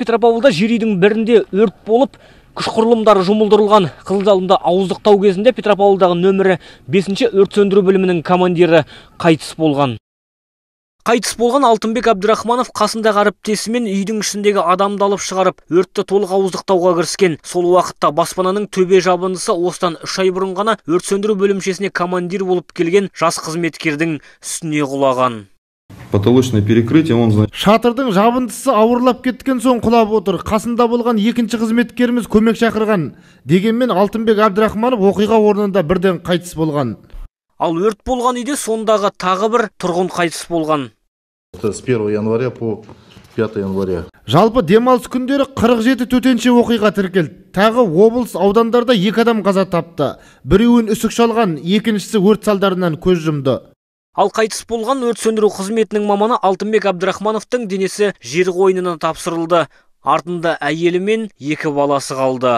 Петропавлда жер үйдің бірінде өрт болып, күш құрылымдары жұмылдырылған. Қызылжалында ауыздықтау кезінде Петропавлдағы нөмірі 5-ші өрт сөндіру бөлімінің командирі қайтыс болған. Қайтыс болған Алтынбек Абдрахманов қасындағы әріптесімен үйдің ішіндегі адамды алып шығарып, өртті толық ауыздықтауға кіріскен. Сол уақытта баспананың төбе жабындысы осыдан 3 ай бұрын ғана өрт сөндіру бөлімшесіне командир болып келген жас қызметкердің үстіне құлаған. Потолочное перекрытие, Шатырдың жабындысы ауырлап кеткен соң құлап отыр. Қасында болған екінші қызметкеріміз көмек шақырған. Дегенмен Алтынбек Абдрахманов оқиға орнында бірден қайтыс болған. Ал өрт болған үйде сондағы тағы бір тұрғын қайтыс болған. С 1 января по 5 января. Жалпы демалыс күндері 47 төтенше оқиға тіркелді. Тағы облыс аудандарда 2 адам қаза тапты. Біреуін үсік шалған, екіншісі өрт салдарынан көз жұмды. Ал қайтыс болған өрт сөндіру қызметінің маманы Алтынбек Абдрахмановтың денесі жер қойнына тапсырылды. Артында әйелі мен 2 баласы қалды.